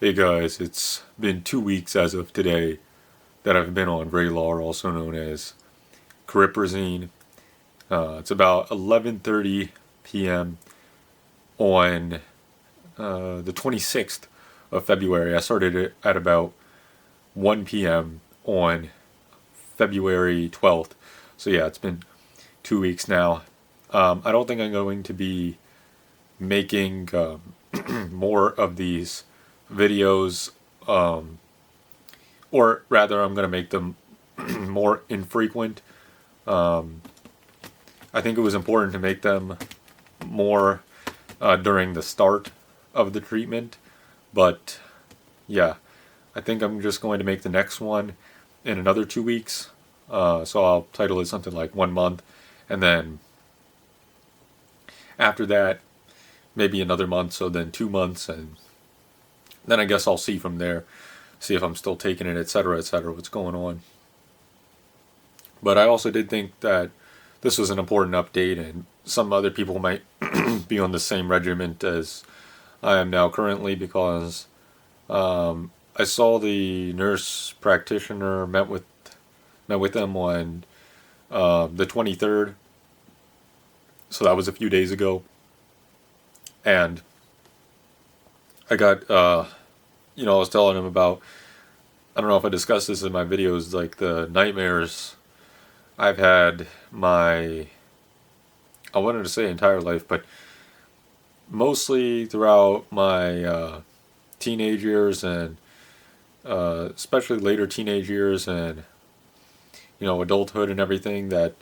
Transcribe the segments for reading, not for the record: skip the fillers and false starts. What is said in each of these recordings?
Hey guys, it's been 2 weeks as of today that I've been on Vraylar, also known as Cariprazine. It's about 11:30 p.m. on the 26th of February. I started it at about 1 p.m. on February 12th. So yeah, it's been 2 weeks now. I don't think I'm going to be making more of these videos, or rather I'm going to make them more infrequent. I think it was important to make them more during the start of the treatment, but yeah, I think I'm just going to make the next one in another 2 weeks. So I'll title it something like 1 month, and then after that maybe another month, so then 2 months, and then I guess I'll see from there, see if I'm still taking it, etc., what's going on. But I also did think that this was an important update, and some other people might be on the same regiment as I am now currently, because I saw the nurse practitioner, met with them on the 23rd, so that was a few days ago, and I got, I was telling him about, I don't know if I discussed this in my videos, like the nightmares I've had I wanted to say entire life, but mostly throughout my teenage years, and especially later teenage years, and, adulthood and everything, that,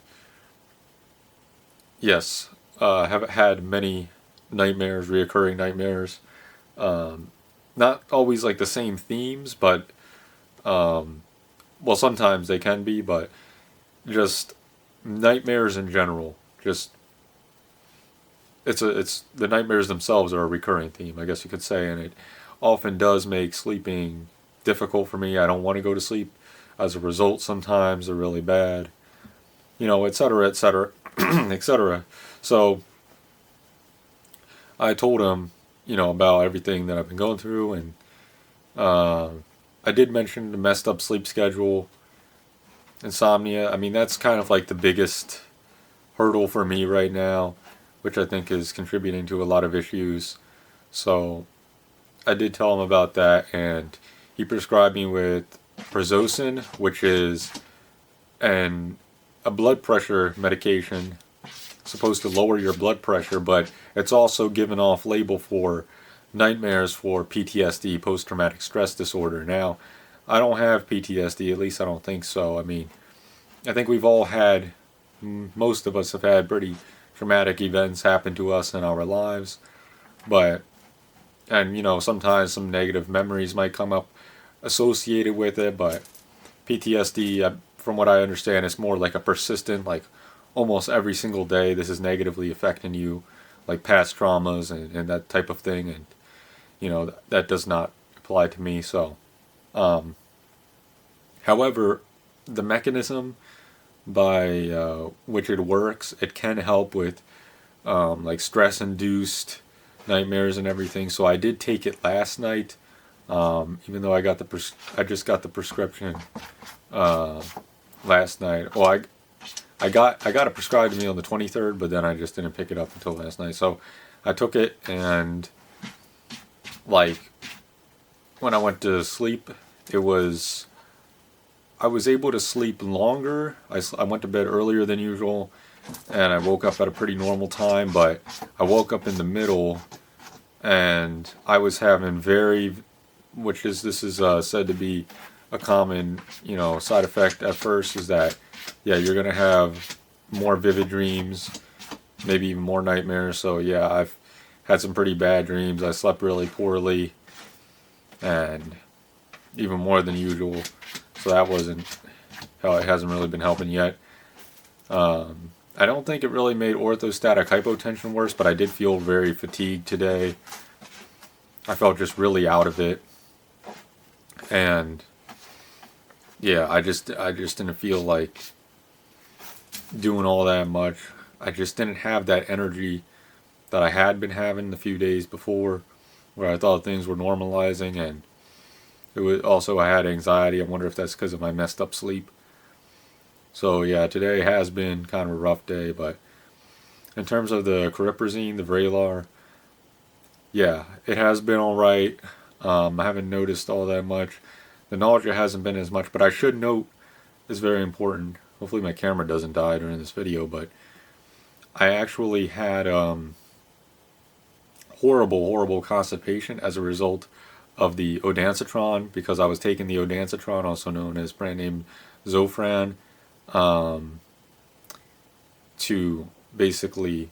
yes, have had many nightmares, reoccurring nightmares. Not always like the same themes, but well, sometimes they can be, but just nightmares in general. Just it's the nightmares themselves are a recurring theme, I guess you could say, and it often does make sleeping difficult for me. I don't want to go to sleep. As a result, sometimes they're really bad, etc., etc., etc. So I told him, about everything that I've been going through, and I did mention the messed up sleep schedule, insomnia. I mean, that's kind of like the biggest hurdle for me right now, which I think is contributing to a lot of issues. So I did tell him about that, and he prescribed me with Prazosin, which is a blood pressure medication, supposed to lower your blood pressure, but it's also given off label for nightmares for PTSD, post-traumatic stress disorder. Now, I don't have PTSD, at least I don't think so. I mean, I think we've all had, most of us have had pretty traumatic events happen to us in our lives, but, and sometimes some negative memories might come up associated with it, but PTSD, from what I understand, is more like a persistent, like almost every single day this is negatively affecting you, like past traumas and that type of thing, and that does not apply to me. So however, the mechanism by which it works, it can help with like stress induced nightmares and everything. So I did take it last night, even though I just got the prescription last night. Well, I got it prescribed to me on the 23rd, but then I just didn't pick it up until last night. So I took it, and like when I went to sleep, I was able to sleep longer. I went to bed earlier than usual, and I woke up at a pretty normal time, but I woke up in the middle, and I was having this is said to be a common, side effect at first, is that, yeah, you're going to have more vivid dreams, maybe even more nightmares. So yeah, I've had some pretty bad dreams. I slept really poorly, and even more than usual. So that it hasn't really been helping yet. I don't think it really made orthostatic hypotension worse, but I did feel very fatigued today. I felt just really out of it. And yeah, I just didn't feel like doing all that much. I just didn't have that energy that I had been having the few days before, where I thought things were normalizing, and It was also, I had anxiety. I wonder if that's because of my messed up sleep. So yeah, today has been kind of a rough day, but in terms of the Cariprazine, the Vraylar, yeah, it has been all right. I haven't noticed all that much. The nausea hasn't been as much, but I should note, is very important. Hopefully my camera doesn't die during this video, but I actually had horrible constipation as a result of the Odancitron, because I was taking the Odancitron, also known as brand name Zofran, to basically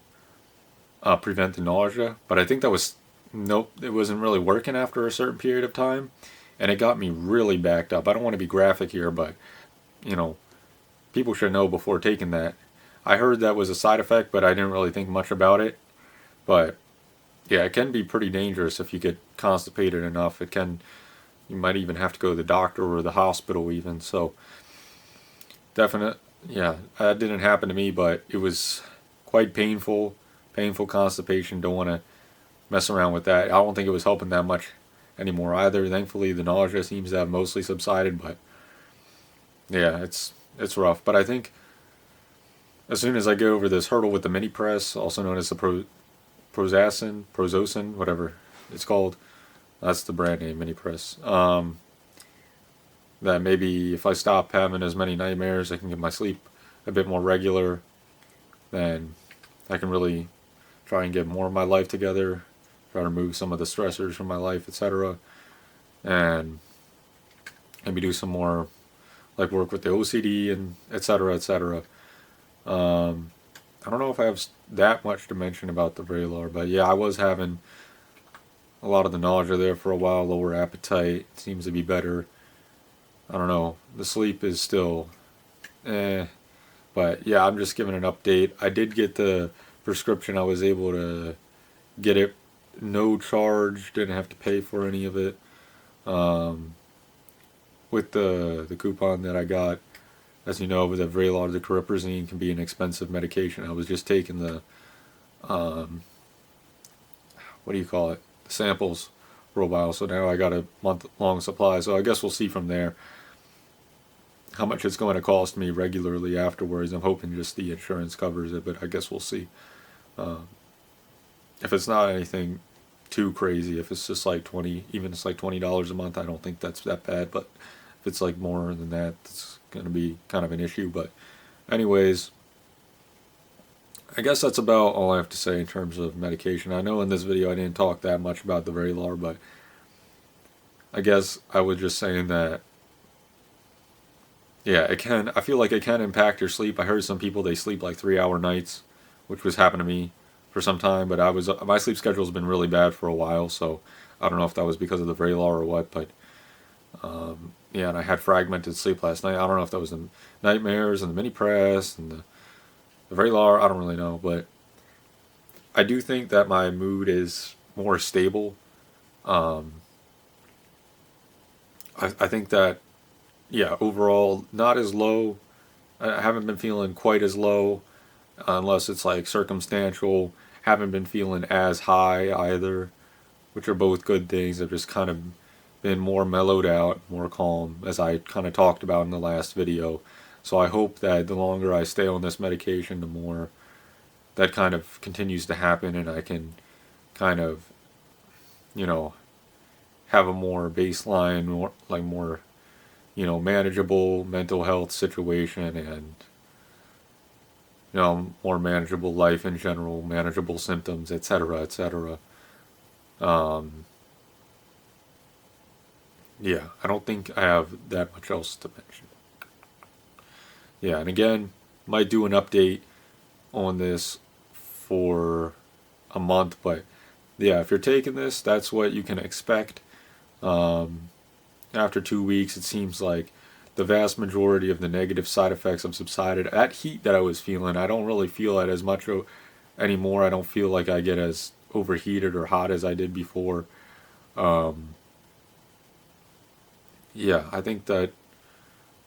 prevent the nausea. But I think that was, nope, it wasn't really working after a certain period of time, and it got me really backed up. I don't want to be graphic here, but you know, people should know before taking that. I heard that was a side effect, but I didn't really think much about it. But yeah, it can be pretty dangerous if you get constipated enough. It can, you might even have to go to the doctor or the hospital even. So definite, yeah, that didn't happen to me, but it was quite painful constipation. Don't want to mess around with that. I don't think it was helping that much anymore either. Thankfully, the nausea seems to have mostly subsided, but yeah, it's rough. But I think as soon as I get over this hurdle with the Minipress, also known as the Prozocin, whatever it's called, that's the brand name, Minipress. That maybe if I stop having as many nightmares, I can get my sleep a bit more regular, then I can really try and get more of my life together, try to remove some of the stressors from my life, etc. And maybe do some more like work with the OCD and etc. etc. I don't know if I have that much to mention about the Vraylar, but yeah, I was having a lot of the nausea there for a while, lower appetite, seems to be better. I don't know, the sleep is still but yeah, I'm just giving an update. I did get the prescription. I was able to get it no charge, didn't have to pay for any of it. With the coupon that I got, as you know, with the Vraylar, the Cariprazine can be an expensive medication. I was just taking the what do you call it, the samples for a while, so now I got a month-long supply. So I guess we'll see from there how much it's going to cost me regularly afterwards. I'm hoping just the insurance covers it, but I guess we'll see. If it's not anything too crazy, if it's just like even it's like $20 a month, I don't think that's that bad. But if it's like more than that, it's going to be kind of an issue. But anyways, I guess that's about all I have to say in terms of medication. I know in this video I didn't talk that much about the Vraylar, but I guess I was just saying that, yeah, I feel like it can impact your sleep. I heard some people, they sleep like 3-hour nights, which was happening to me for some time, but my sleep schedule's been really bad for a while, so I don't know if that was because of the Vraylar or what, but yeah, and I had fragmented sleep last night. I don't know if that was the nightmares and the Minipress and the Vraylar, I don't really know, but I do think that my mood is more stable. I think that, yeah, overall, not as low. I haven't been feeling quite as low, unless it's like circumstantial. Haven't been feeling as high either, which are both good things. I've just kind of been more mellowed out, more calm, as I kind of talked about in the last video. So I hope that the longer I stay on this medication, the more that kind of continues to happen, and I can kind of, have a more baseline, more manageable mental health situation, and more manageable life in general, manageable symptoms, etc., etc. Yeah, I don't think I have that much else to mention. Yeah, and again, might do an update on this for a month, but yeah, if you're taking this, that's what you can expect. After 2 weeks, it seems like the vast majority of the negative side effects have subsided. That heat that I was feeling, I don't really feel it as much anymore. I don't feel like I get as overheated or hot as I did before. Yeah, I think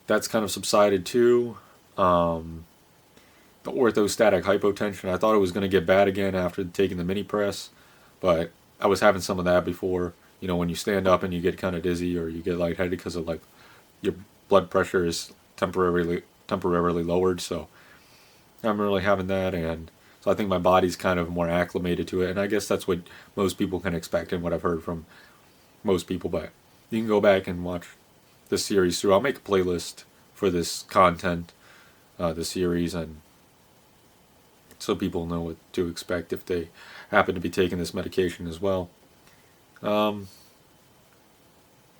that's kind of subsided too. The orthostatic hypotension, I thought it was going to get bad again after taking the Minipress, but I was having some of that before. You know, when you stand up and you get kind of dizzy or you get lightheaded because of like your blood pressure is temporarily lowered. So I'm really having that, and so I think my body's kind of more acclimated to it, and I guess that's what most people can expect and what I've heard from most people. But you can go back and watch this series through. I'll make a playlist for this content, the series, and so people know what to expect if they happen to be taking this medication as well.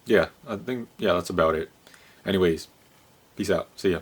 Yeah, I think, yeah, that's about it. Anyways, peace out. See ya.